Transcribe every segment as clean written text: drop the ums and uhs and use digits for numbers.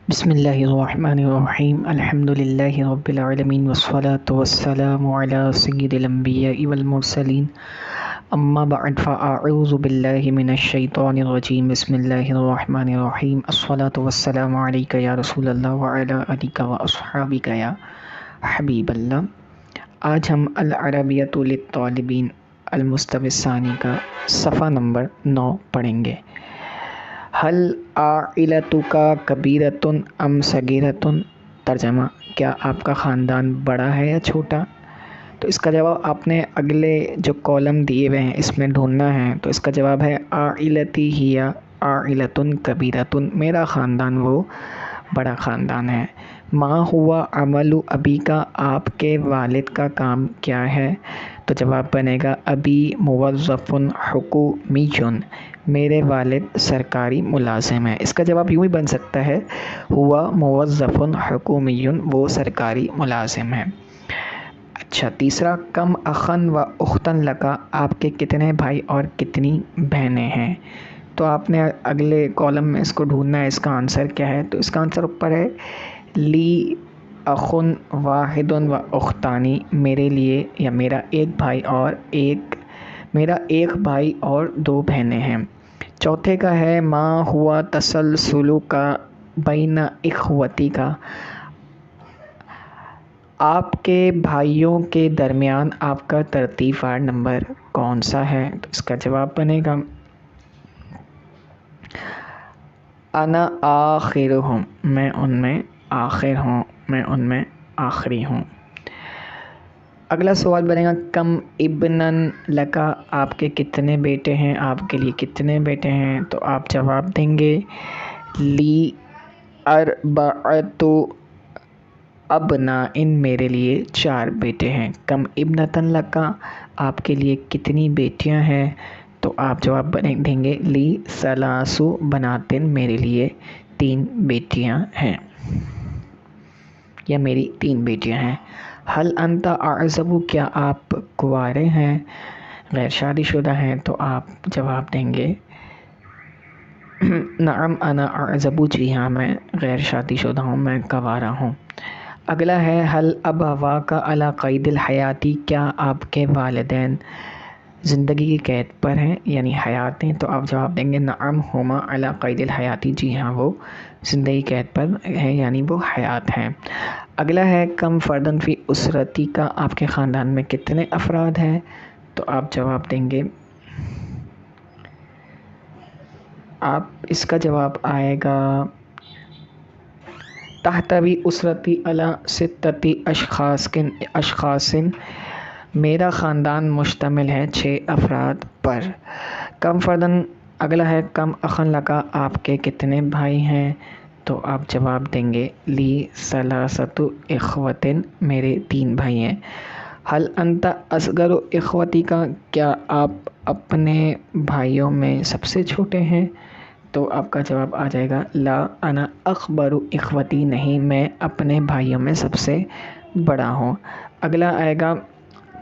बिस्मिल्लाहिर्रहमानिर्रहीम अल्हम्दुलिल्लाहि रब्बिल आलमीन वस्सलातु वस्सलामु अला सय्यिदिल अंबिया'i वल मुरसलीन अम्मा बअद फ़अऊज़ु बिल्लाहि मिनश शैतानिर रजीम बिस्मिल्लाहिर्रहमानिर्रहीम अस्सलातु वस्सलामु अलैका या रसूलल्लाह व अला आलिका व अस्हाबिका या हबीबल्लाह। आज हम अल अरबियतु लित्तालिबीन अल मुस्तफ़ी का सफ़ा नंबर 9 पढ़ेंगे। हल आइलतुका कबीरतुन अम सगीरतुन। तर्जमा, क्या आपका ख़ानदान बड़ा है या छोटा। तो इसका जवाब आपने अगले जो कॉलम दिए हुए हैं इसमें ढूंढना है। तो इसका जवाब है आइलती हिया आइलतुन कबीरतुन, मेरा ख़ानदान वो बड़ा ख़ानदान है। मा हुआ अमलु अबी का, आपके वालिद का काम क्या है। तो जवाब बनेगा अबी मुवज़्ज़फ़ुन हुकूमियुन, मेरे वालिद सरकारी मुलाजिम है। इसका जवाब यूँ ही बन सकता है हुआ मुवज़्ज़फ़ुन हुकूमियुन, वो सरकारी मुलाजिम है। अच्छा, तीसरा, कम अखन व उख्तन लका, आपके कितने भाई और कितनी बहनें हैं। तो आपने अगले कॉलम में इसको ढूंढना है, इसका आंसर क्या है। तो इसका आंसर ऊपर है ली अखुन वाहिदुन व उख्तानी, मेरे लिए या मेरा एक भाई और दो बहनें हैं। चौथे का है मा हुआ तसलसुलु का बैना इख्वती का, आपके भाइयों के दरमियान आपका तरतीबवार नंबर कौन सा है। तो इसका जवाब बनेगा अना आखिरुहुम, मैं उनमें आखिर हूँ, मैं उनमें आखिरी हूँ। अगला सवाल बनेगा कम इब्नन लका, आपके कितने बेटे हैं, आपके लिए कितने बेटे हैं। तो आप जवाब देंगे ली अर्बअतु अबना इन, मेरे लिए 4 बेटे हैं। कम इब्नतन लका, आपके लिए कितनी बेटियां हैं। तो आप जवाब देंगे ली सलासु बनातिन, मेरे लिए 3 बेटियां हैं या मेरी 3 बेटियां हैं। हल अंता आज़बु, क्या आप कुंवारे हैं, गैर शादीशुदा हैं। तो आप जवाब देंगे नअम अना आज़बु, जी हाँ मैं गैर शादीशुदा हूँ, मैं कुंवारा हूँ। अगला है हल अबवा का अला क़ैदिल हयाती, क्या आपके वालिदैन ज़िंदगी की कैद पर हैं यानी हयात हैं। तो आप जवाब देंगे नअम हुमा अला क़ैदिल हयाती, जी हाँ वो ज़िंदगी कैद पर हैं यानी वो हयात हैं। अगला है कम फ़र्दन फ़ी उसरती का, आपके ख़ानदान में कितने अफराद हैं। तो आप जवाब देंगे, आप इसका जवाब आएगा तहतवी उसरती अला सित्तती अशख़ासिन, मेरा ख़ानदान मुश्तमिल है 6 अफराद पर। कम फ़र्दन, अगला है कम अखन लका, आपके कितने भाई हैं। तो आप जवाब देंगे ली सलासतु इख्वतिन, मेरे 3 भाई हैं। हल अंता असगरु इख्वती का, क्या आप अपने भाइयों में सबसे छोटे हैं। तो आपका जवाब आ जाएगा ला अना अखबरु इख्वती, नहीं मैं अपने भाइयों में सबसे बड़ा हूँ। अगला आएगा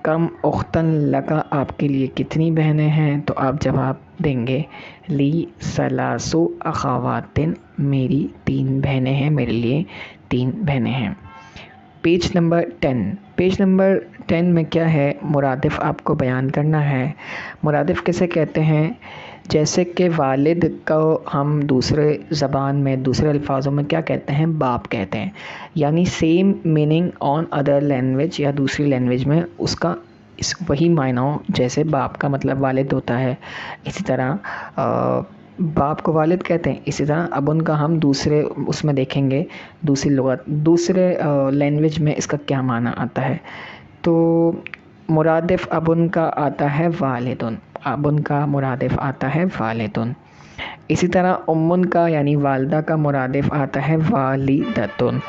कम उख्तन लका, आपके लिए कितनी बहनें हैं। तो आप जवाब देंगे ली सलासु अखावातिन, मेरी 3 बहनें हैं, मेरे लिए 3 बहनें हैं। पेज नंबर 10 में क्या है, मुरादिफ आपको बयान करना है। मुरादिफ किसे कहते हैं, जैसे कि वालिद को हम दूसरे ज़बान में दूसरे अल्फाजों में क्या कहते हैं, बाप कहते हैं, यानी same meaning on other language या दूसरी लैंग्वेज में उसका वही मायना हो। जैसे बाप का मतलब वालिद होता है, इसी तरह बाप को वालिद कहते हैं। इसी तरह अब उनका हम दूसरे उसमें देखेंगे, दूसरी लुगत दूसरे लैंग्वेज में इसका क्या माना आता है। तो मुरादिफ अब उनका आता है वालिदुन, अब उनका मुरादिफ आता है वालिदुन। इसी तरह उम्मुन का यानी वालदा का मुरादिफ आता है वालिदतुन।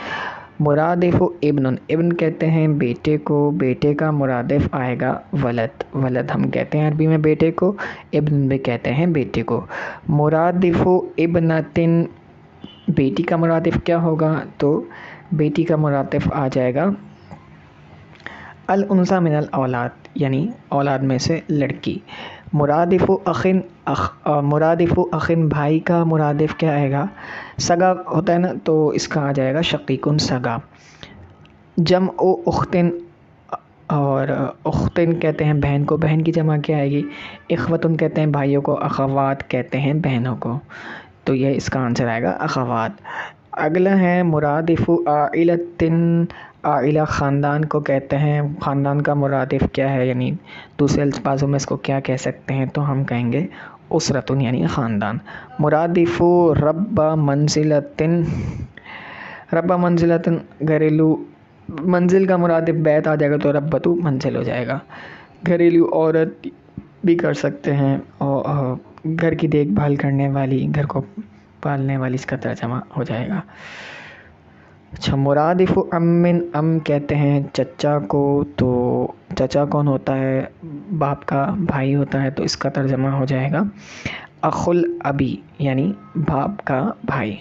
मुरादिफ इब्नुन, इब्न कहते हैं बेटे को, बेटे का मुरादिफ आएगा वलद, वलद हम कहते हैं अरबी में बेटे को, इब्न भी कहते हैं बेटे को। मुरादिफ इब्नतिन, बेटी का मुरादिफ क्या होगा। तो बेटी का मुरादिफ आ जाएगा अल उनसा मिनल औलाद, यानी औलाद में से लड़की। मुरादिफ़ु अखिन मुरादिफ़ु अखिन भाई का मुरादिफ़ क्या आएगा? सगा होता है ना, तो इसका आ जाएगा शकीकुन सगा। जम ओ उख्तिन, और उख्तिन कहते हैं बहन को, बहन की जमा क्या आएगी? इख्वतुन कहते हैं भाइयों को, अखवात कहते हैं बहनों को। तो ये इसका आंसर आएगा अखवात। अगला है मुरादिफ़ु आइलतिन, आइला ख़ानदान को कहते हैं। ख़ानदान का मुरादिफ़ क्या है, यानी दूसरे अल्फाजों में इसको क्या कह सकते हैं? तो हम कहेंगे उसरतुन यानी ख़ानदान। मुरादिफ़ु रब्बा मंजिलतिन, रब्बा मंजिलतिन घरेलू, मंजिल का मुरादिफ़ बैत आ जाएगा तो रब्बतु मंजिल हो जाएगा। घरेलू औरत भी कर सकते हैं, और घर की देखभाल करने वाली, घर को पालने वाली, इसका तर्जमा हो जाएगा। अच्छा, मुरादिफ़ु अम्मिन, अम कहते हैं चचा को, तो चचा कौन होता है? बाप का भाई होता है, तो इसका तर्जमा हो जाएगा अखुल अबी यानी बाप का भाई।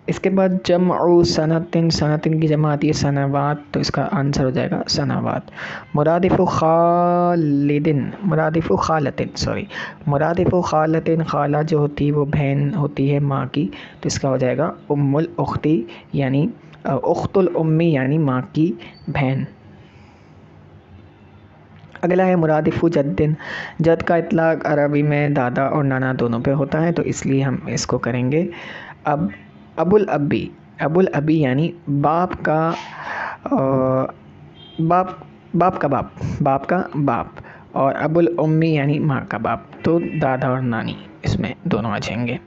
इसके बाद जमउ सनतिन, सनतिन की जमा आती है सनावात, तो इसका आंसर हो जाएगा सनावात। मुरादिफ़ु खालिदिन, मुरादिफ़ु खालतिन, मुरादिफ़ु खालतिन, खाला जो होती है वो बहन होती है माँ की, तो इसका हो जाएगा उम्मुल उख्ती यानी उख्तुल उम्मी यानी माँ की बहन। अगला है मुरादिफ़ु जद्दिन, जद का इतलाक़ अरबी में दादा और नाना दोनों पे होता है, तो इसलिए हम इसको करेंगे। अब अबुल अब्बी, अबुल अब्बी यानी बाप का बाप का बाप, और अबुल उम्मी यानी माँ का बाप, तो दादा और नानी इसमें दोनों आ जाएंगे।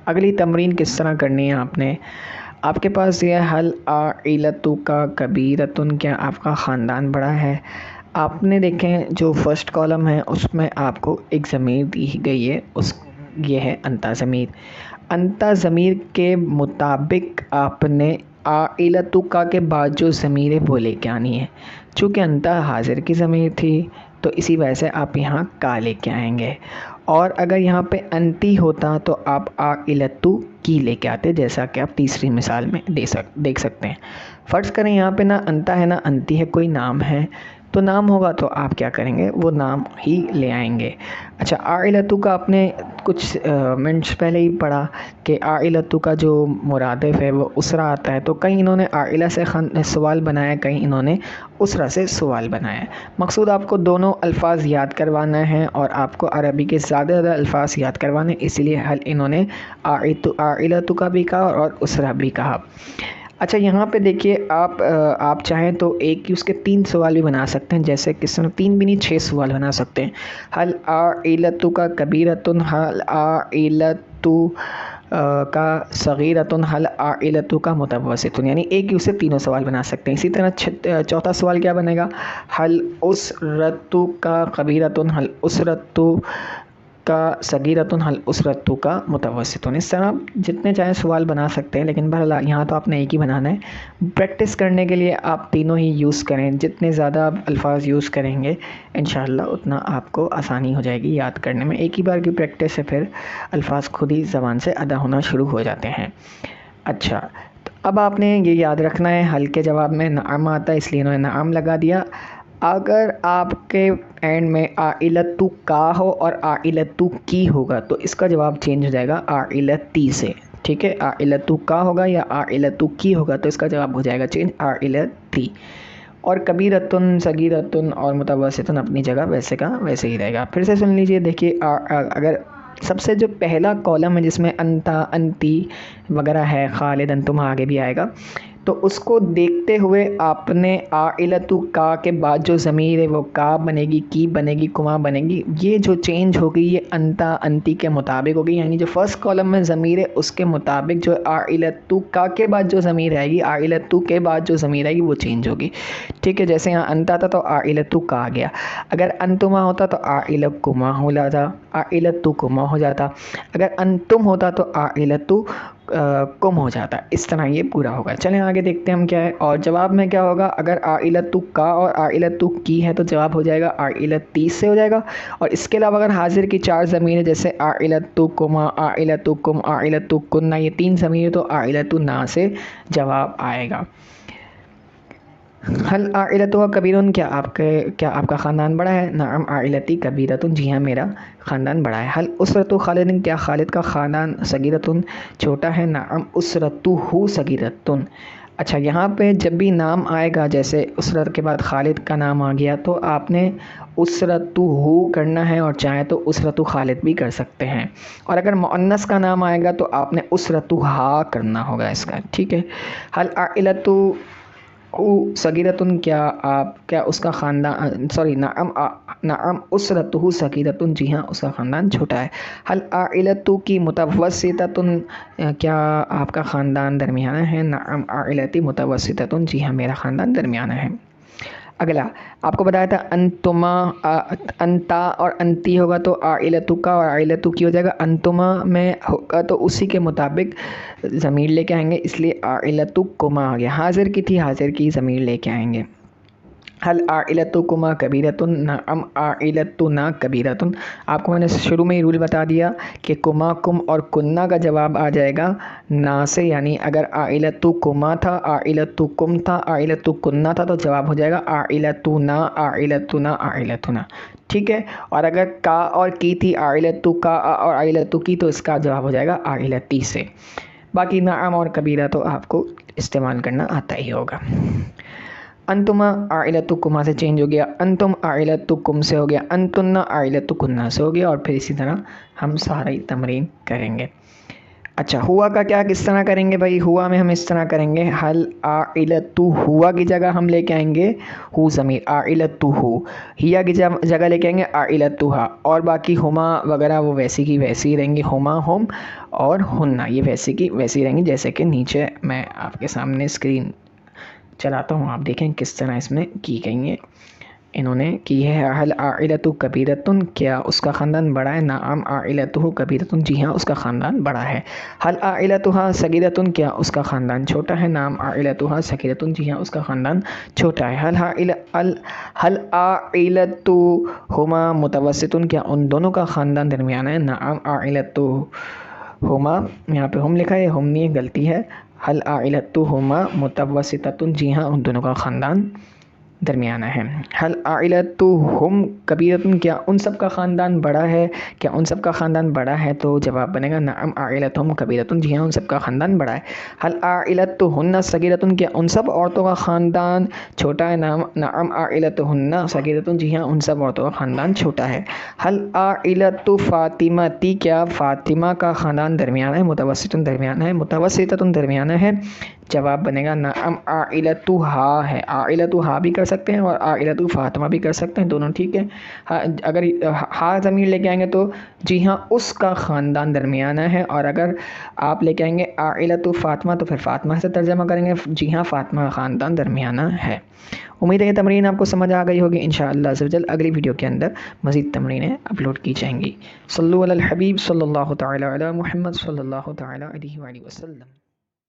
अगली तमरीन किस तरह करनी है आपने? आपके पास ये हल आइलतु का कबीरतुन, क्या आपका ख़ानदान बड़ा है? आपने देखें जो फर्स्ट कॉलम है उसमें आपको एक ज़मीर दी गई है, ये है अंता ज़मीर। अंता ज़मीर के मुताबिक आपने आइलतु का के बाद जो ज़मीर है वो लेके आनी है। चूँकि अंता हाजिर की ज़मीर थी तो इसी वजह से आप यहाँ का लेके आएंगे, और अगर यहाँ पे अंती होता तो आप आइलतु की लेके आते, जैसा कि आप तीसरी मिसाल में देख सकते हैं। फ़र्ज़ करें यहाँ पे ना अंता है ना अंती है, कोई नाम है, तो नाम होगा तो आप क्या करेंगे? वो नाम ही ले आएंगे। अच्छा, आइलतु का आपने कुछ मिनट्स पहले ही पढ़ा कि आइलतु का जो मुरादिफ़ है वो उसरा आता है, तो कहीं इन्होंने आइला से सवाल बनाया, कहीं इन्होंने उसरा से सवाल बनाया। मकसूद आपको दोनों अल्फाज याद करवाना है और आपको अरबी के ज़्यादा अल्फाज याद करवाने, इसलिए हल इन्होंने आइलतु का भी कहा और उसरा भी कहा। अच्छा, यहाँ पे देखिए आप चाहें तो एक ही उसके 3 सवाल भी बना सकते हैं, जैसे किस तरह 3 भी नहीं 6 सवाल बना सकते हैं। हल आइलतु का कबीरतुन, हल आइलतु का सगीरतुन, हल आइलतु का मुतवस्सितुन, यानी एक ही उससे तीनों सवाल बना सकते हैं। इसी तरह चौथा सवाल क्या बनेगा? हल उसरतु का कबीरतुन, हल उसरतु का सगीरतुन, हल उसरतु का मुतवस्सितुन। इस तरह जितने चाहे सवाल बना सकते हैं, लेकिन बहरहाल यहाँ तो आपने एक ही बनाना है। प्रैक्टिस करने के लिए आप तीनों ही यूज़ करें, जितने ज़्यादा आप अल्फाज यूज़ करेंगे इंशाअल्लाह उतना आपको आसानी हो जाएगी याद करने में। एक ही बार की प्रैक्टिस से फिर अल्फाज खुद ही ज़बान से अदा होना शुरू हो जाते हैं। अच्छा, तो अब आपने ये याद रखना है, हल के जवाब में नाम आता है इसलिए इन्होंने नाम लगा दिया। अगर आपके एंड में आइलतु का हो और आइलतु की होगा तो इसका जवाब चेंज हो जाएगा आइलती से। ठीक है, आइलतु का होगा या आइलतु की होगा तो इसका जवाब हो जाएगा चेंज आइलती। और कबीरतुन, सगीरतुन और मुतवस्सितुन अपनी जगह वैसे का वैसे ही रहेगा। फिर से सुन लीजिए, देखिए अगर सबसे जो पहला कॉलम है जिसमें अंता, अंती वगैरह है, खालिद, अंतुम आगे भी आएगा, तो उसको देखते हुए आपने आइलतु का के बाद जो ज़मीर है वो का बनेगी, की बनेगी, कुमा बनेगी। ये जो चेंज होगी ये अंता, अंती के मुताबिक होगी, यानी जो फर्स्ट कॉलम में ज़मीर है उसके मुताबिक जो आइलतु का के बाद जो ज़मीर आएगी, आइलतु के बाद जो ज़मीर आएगी वो चेंज होगी। ठीक है, जैसे यहाँ अंता था तो आइलतु का आ गया, अगर अंतुमा होता तो आइलकुमा हो जाता, आइलतु कुमा हो जाता, अगर अंतुम होता तो आइलतु कम हो जाता। इस तरह ये पूरा होगा। चलें आगे देखते हैं हम क्या है, और जवाब में क्या होगा। अगर आइलतु का और आइलतु की है तो जवाब हो जाएगा आइलती से हो जाएगा। और इसके अलावा अगर हाजिर की 4 ज़मीरें जैसे आइलतु कुमा, आइलतु कुम, आइलतु कुन्ना, ये 3 ज़मीरें तो आइलतु ना से जवाब आएगा। हल आइलतुहा कबीरुन, क्या आपका ख़ानदान बड़ा है? नाम आइलती कबीरतुन, जी हाँ मेरा ख़ानदान बड़ा है। हल उसरतु खालिदिन, क्या खालिद का ख़ानदान सगीरतुन छोटा है? नाम उसरतुहु सगीरतुन। अच्छा, यहाँ पे जब भी नाम आएगा, जैसे उसरत के बाद खालिद का नाम आ गया, तो आपने उसरतुहु करना है, और चाहे तो उसरतु खालिद भी कर सकते हैं। और अगर मुअन्नस का नाम आएगा तो आपने उसरतुहा करना होगा इसका, ठीक है। हल आइलतु सगीरतुन, क्या उसका ख़ानदान, सॉरी, नाम उसरतुहु सगीरतुन, जी हाँ उसका ख़ानदान छोटा है। हल आइलतु की मुतवस्सिततुन, क्या आपका ख़ानदान दरमियाना है? नाम आइलती मुतवस्सिततुन, जी हाँ मेरा ख़ानदान दरमियाना है। अगला आपको बताया था अंतुमा, अंता और अंती होगा तो आइलतु का और आइलतु की हो जाएगा। अंतुमा में होगा तो उसी के मुताबिक ज़मीर लेके आएंगे, इसलिए आइलतु कुमा आ गया। हाजिर की थी, हाजिर की ज़मीर लेके आएंगे। हल आइलतु कुमा कबीरतुन, नाम आइलतु ना कबीरतुन। आपको मैंने शुरू में ही रूल बता दिया कि कुमा, कुम और कुन्ना का जवाब आ जाएगा ना से, यानी अगर आइलतु कुमा था, आइलतु कुम था, आइलतु कुन्ना था, तो जवाब हो जाएगा आइलतु ना, आइलतु ना, आइलतु ना, ठीक है। और अगर का और की थी, आइलतु का और आइलतु की, तो इसका जवाब हो जाएगा आइलती से। बाकी नाम और कबीरा तो आपको इस्तेमाल करना आता ही होगा। अंतुमा आइलतु कुमा से चेंज हो गया, अंतुम आइलतु कुम से हो गया, अंतुन्ना आइलतु कुन्ना से हो गया, और फिर इसी तरह हम सारी तमरीन करेंगे। अच्छा, हुआ का क्या किस तरह करेंगे भाई? हुआ में हम इस तरह करेंगे, हल आइलतु हुआ की जगह हम लेके आएंगे हु ज़मीर, आइलतु हु। हिया की जगह लेके आएंगे आइलतु हा, और बाकी हुमा वगैरह वो वैसी की वैसी रहेंगी, हुमा हुम और हुन्ना ये वैसी की वैसी रहेंगी, जैसे कि नीचे मैं आपके सामने स्क्रीन चलाता हूँ, आप देखें किस तरह इसमें की गई है, इन्होंने की है। हल आइलतु कबीरतुन, क्या उसका ख़ानदान बड़ा है? नाम आइलतुहु कबीरतुन, जी हाँ उसका ख़ानदान बड़ा है। हल आइलतुहा सगीरतुन, क्या उसका ख़ानदान छोटा है? नाम आइलतुहा सगीरतुन, जी हाँ उसका ख़ानदान छोटा है। हल आइलतुहुमा मुतवस्सितुन, क्या उन दोनों का ख़ानदान दरमियाना है? नाम आइलतुहुमा, यहाँ पे हम लिखा है, हम नहीं, गलती है। हल आइलतुहुमा मुतवस्सिततुन, जी हाँ उन दोनों का ख़ानदान दरमियाना है। हल आइलतुहुम कबीरतुन, क्या उन सब का ख़ानदान बड़ा है? क्या उन सब का ख़ानदान बड़ा है? तो जवाब बनेगा नाम आइलतुहुम कबीरतुन, जी हाँ उन सब का ख़ानदान बड़ा है। हल आइलतुहुन्ना सगीरतुन, क्या उन सब औरतों का ख़ानदान छोटा है? नाम आइलतुहुन्ना सगीरतुन, जी हाँ उन सब औरतों का ख़ानदान छोटा है। हल आइलतु फ़ातिमती, क्या फ़ातिमा का ख़ानदान दरमियाना है? मुतवस्सितुन दरमियाना है, मुतवस्सिततुन दरमियाना है, जवाब बनेगा नाम आइलतु हा है। आइलतु हा भी कर सकते हैं और आइलतु फ़ातिमा भी कर सकते हैं, दोनों ठीक है। अगर हा ज़मीर लेके आएंगे तो जी हाँ उसका ख़ानदान दरमियाना है, और अगर आप लेके आएंगे आइलतु फ़ातिमा तो फिर फ़ातिमा से तर्जमा करेंगे, जी हाँ फ़ातिमा का ख़ानदान दरमियाना है। उम्मीद है ये तमरीन आपको समझ आ गई होगी। इंशाअल्लाह अज़्ज़ व जल अगली वीडियो के अंदर मज़ीद तमरीनें अपलोड की जाएंगी। सल्लल्लाहु अलल हबीब सल्लल्लाहु तआला अला मुहम्मद सल्लल्लाहु तआला अलैहि वसल्लम।